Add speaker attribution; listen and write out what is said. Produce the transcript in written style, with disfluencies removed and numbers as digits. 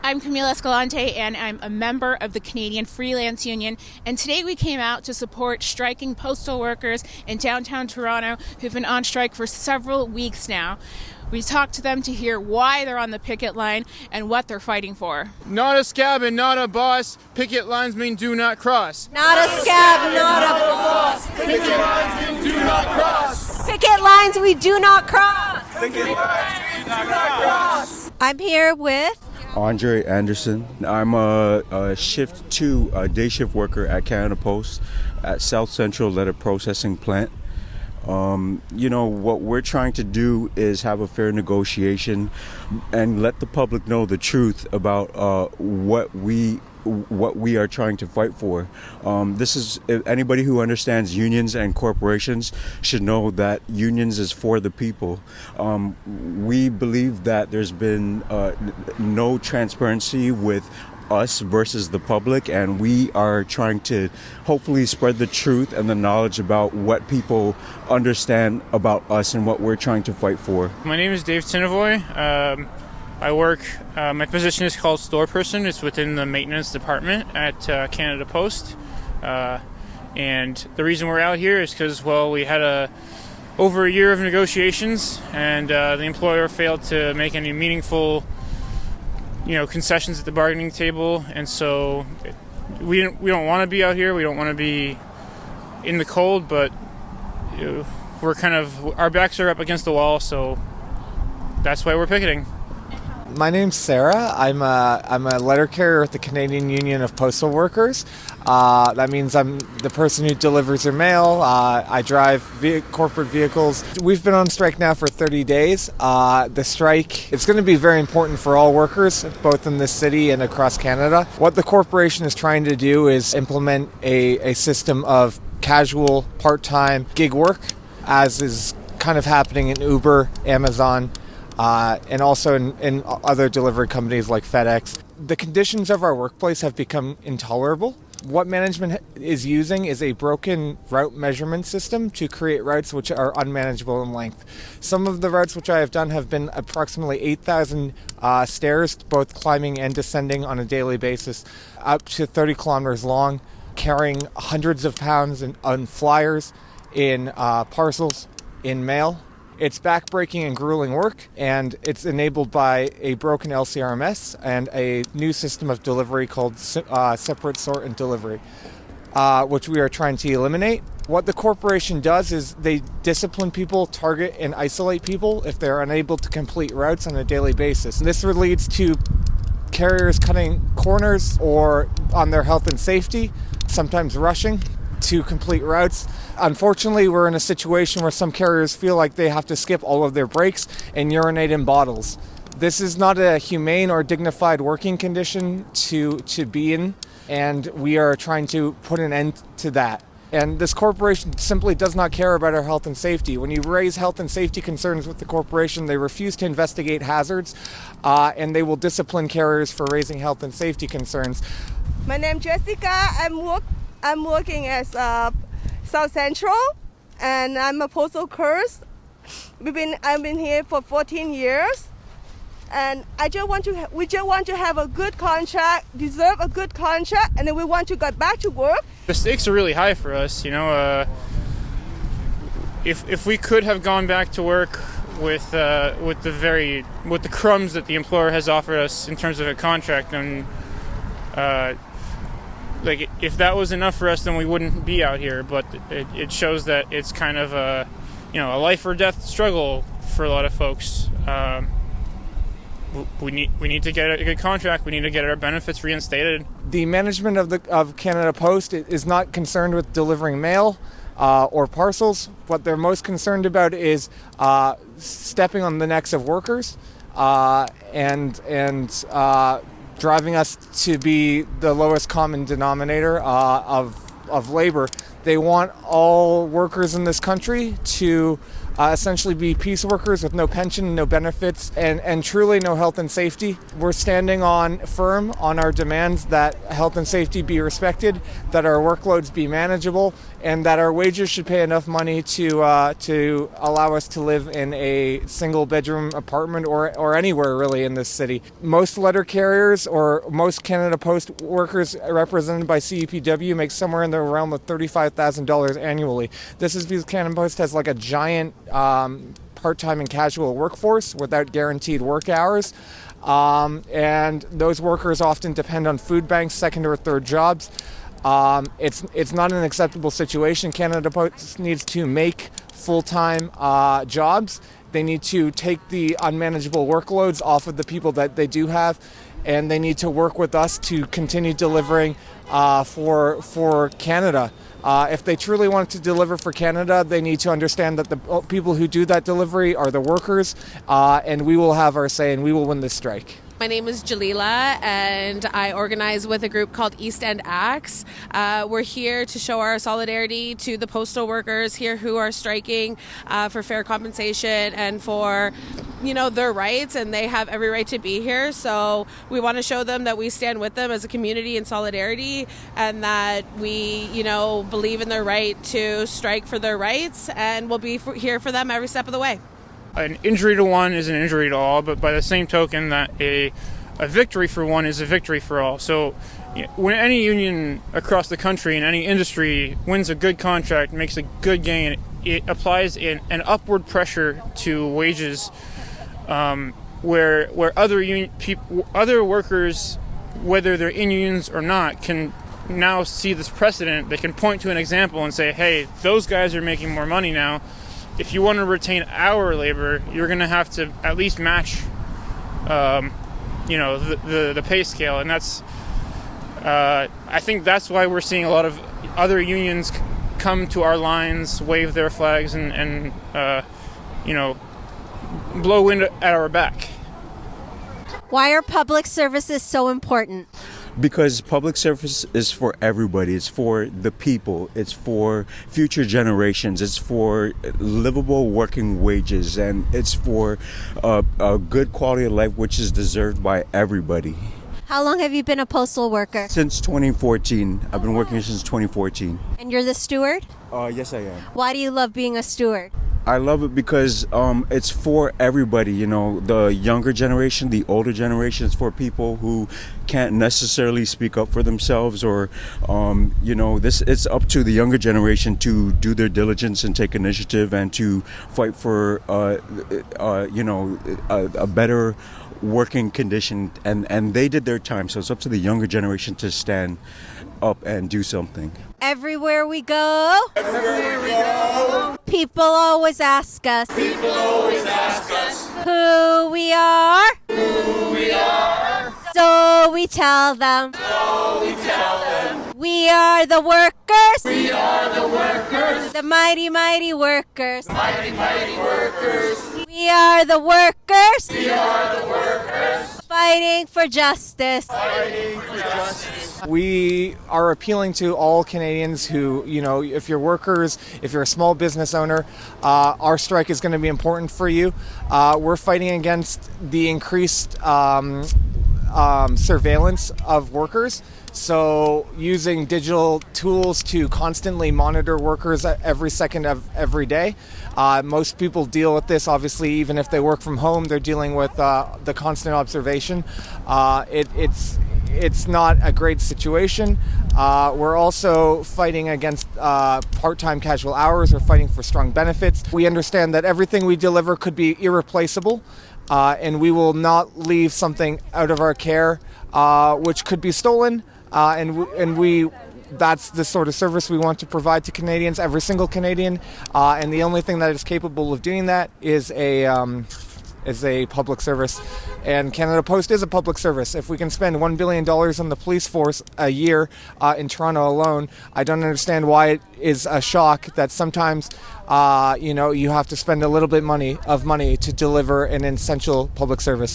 Speaker 1: I'm Camila Escalante, and I'm a member of the Canadian Freelance Union. And today we came out to support striking postal workers in downtown Toronto who've been on strike for several weeks now. We talked to them to hear why they're on the picket line and what they're fighting for.
Speaker 2: Not a scab and not a boss. Picket lines mean do not cross.
Speaker 3: Not a scab, not a boss.
Speaker 2: Picket lines mean do not cross.
Speaker 3: Picket lines we do not cross.
Speaker 2: Picket lines we do not cross.
Speaker 3: I'm here with
Speaker 4: Andre Anderson. I'm a shift 2 day shift worker at Canada Post at South Central Letter Processing Plant. What we're trying to do is have a fair negotiation and let the public know the truth about what we are trying to fight for. Anybody who understands unions and corporations should know that unions is for the people. We believe that there's been no transparency with us versus the public, and we are trying to hopefully spread the truth and the knowledge about what people understand about us and what we're trying to fight for.
Speaker 5: My name is Dave Tinavoy. I work, my position is called store person. It's within the maintenance department at Canada Post. And the reason we're out here is because, we had over a year of negotiations, and the employer failed to make any meaningful concessions at the bargaining table, and so we don't want to be out here. We don't want to be in the cold, but we're our backs are up against the wall, so that's why we're picketing.
Speaker 6: My name's Sarah. I'm a letter carrier at the Canadian Union of Postal Workers. That means I'm the person who delivers your mail. I drive corporate vehicles. We've been on strike now for 30 days. The strike is going to be very important for all workers, both in this city and across Canada. What the corporation is trying to do is implement a system of casual, part-time gig work, as is kind of happening in Uber, Amazon, and also in other delivery companies like FedEx. The conditions of our workplace have become intolerable. What management is using is a broken route measurement system to create routes which are unmanageable in length. Some of the routes which I have done have been approximately 8,000 stairs, both climbing and descending on a daily basis, up to 30 kilometers long, carrying hundreds of pounds on flyers, in parcels, in mail. It's backbreaking and grueling work, and it's enabled by a broken LCRMS and a new system of delivery called separate sort and delivery, which we are trying to eliminate. What the corporation does is they discipline people, target and isolate people if they're unable to complete routes on a daily basis. And this leads to carriers cutting corners or on their health and safety, sometimes rushing to complete routes. Unfortunately, we're in a situation where some carriers feel like they have to skip all of their breaks and urinate in bottles. This is not a humane or dignified working condition to be in, and we are trying to put an end to that. And this corporation simply does not care about our health and safety. When you raise health and safety concerns with the corporation, they refuse to investigate hazards, and they will discipline carriers for raising health and safety concerns.
Speaker 7: My name is Jessica. I'm working as South Central, and I'm a postal courier. I've been here for 14 years, and we just want to have a good contract, deserve a good contract, and then we want to get back to work.
Speaker 5: The stakes are really high for us, If we could have gone back to work with the crumbs that the employer has offered us in terms of a contract, then if that was enough for us, then we wouldn't be out here. But it shows that it's kind of a life or death struggle for a lot of folks. We need to get a good contract. We need to get our benefits reinstated.
Speaker 6: The management of Canada Post is not concerned with delivering mail or parcels. What they're most concerned about is stepping on the necks of workers and driving us to be the lowest common denominator of labor. They want all workers in this country to essentially be piece workers with no pension, no benefits, and truly no health and safety. We're standing firm on our demands that health and safety be respected, that our workloads be manageable, and that our wages should pay enough money to allow us to live in a single-bedroom apartment or anywhere really in this city. Most letter carriers or most Canada Post workers represented by CUPW make somewhere in the realm of $35,000 annually. This is because Canada Post has like a giant part-time and casual workforce without guaranteed work hours. And those workers often depend on food banks, second or third jobs. It's not an acceptable situation. Canada Post needs to make full-time jobs. They need to take the unmanageable workloads off of the people that they do have, and they need to work with us to continue delivering for Canada. If they truly want to deliver for Canada, they need to understand that the people who do that delivery are the workers, and we will have our say and we will win this strike.
Speaker 8: My name is Jalila, and I organize with a group called East End Acts. We're here to show our solidarity to the postal workers here who are striking for fair compensation and for, their rights, and they have every right to be here. So we want to show them that we stand with them as a community in solidarity, and that we, believe in their right to strike for their rights, and we'll be here for them every step of the way.
Speaker 5: An injury to one is an injury to all, but by the same token that a victory for one is a victory for all. So when any union across the country in any industry wins a good contract, makes a good gain, it applies an upward pressure to wages, where other workers, whether they're in unions or not, can now see this precedent. They can point to an example and say, hey, those guys are making more money now. If you want to retain our labor, you're going to have to at least match, the pay scale, and that's. I think that's why we're seeing a lot of other unions come to our lines, wave their flags, and blow wind at our back.
Speaker 3: Why are public services so important?
Speaker 4: Because public service is for everybody. It's for the people. It's for future generations. It's for livable working wages. And it's for a good quality of life, which is deserved by everybody.
Speaker 3: How long have you been a postal worker?
Speaker 4: Since 2014. I've been working since 2014.
Speaker 3: And you're the steward?
Speaker 4: Yes, I am.
Speaker 3: Why do you love being a steward?
Speaker 4: I love it because it's for everybody, the younger generation, the older generation. It's for people who can't necessarily speak up for themselves, or, it's up to the younger generation to do their diligence and take initiative and to fight for, a better working condition. And they did their time, so it's up to the younger generation to stand up and do something.
Speaker 3: Everywhere we go, people always ask us, who we are, so we tell them, we are the workers, the mighty, mighty workers, we are the workers, fighting for justice.
Speaker 6: We are appealing to all Canadians who, if you're workers, if you're a small business owner, our strike is going to be important for you. We're fighting against the increased surveillance of workers. So using digital tools to constantly monitor workers every second of every day. Most people deal with this, obviously, even if they work from home, they're dealing with the constant observation. It's not a great situation. We're also fighting against part-time casual hours. We're fighting for strong benefits. We understand that everything we deliver could be irreplaceable, and we will not leave something out of our care which could be stolen. That's the sort of service we want to provide to Canadians, every single Canadian. And the only thing that is capable of doing that is a public service. And Canada Post is a public service. If we can spend $1 billion on the police force a year in Toronto alone, I don't understand why it is a shock that sometimes you have to spend a little bit of money to deliver an essential public service.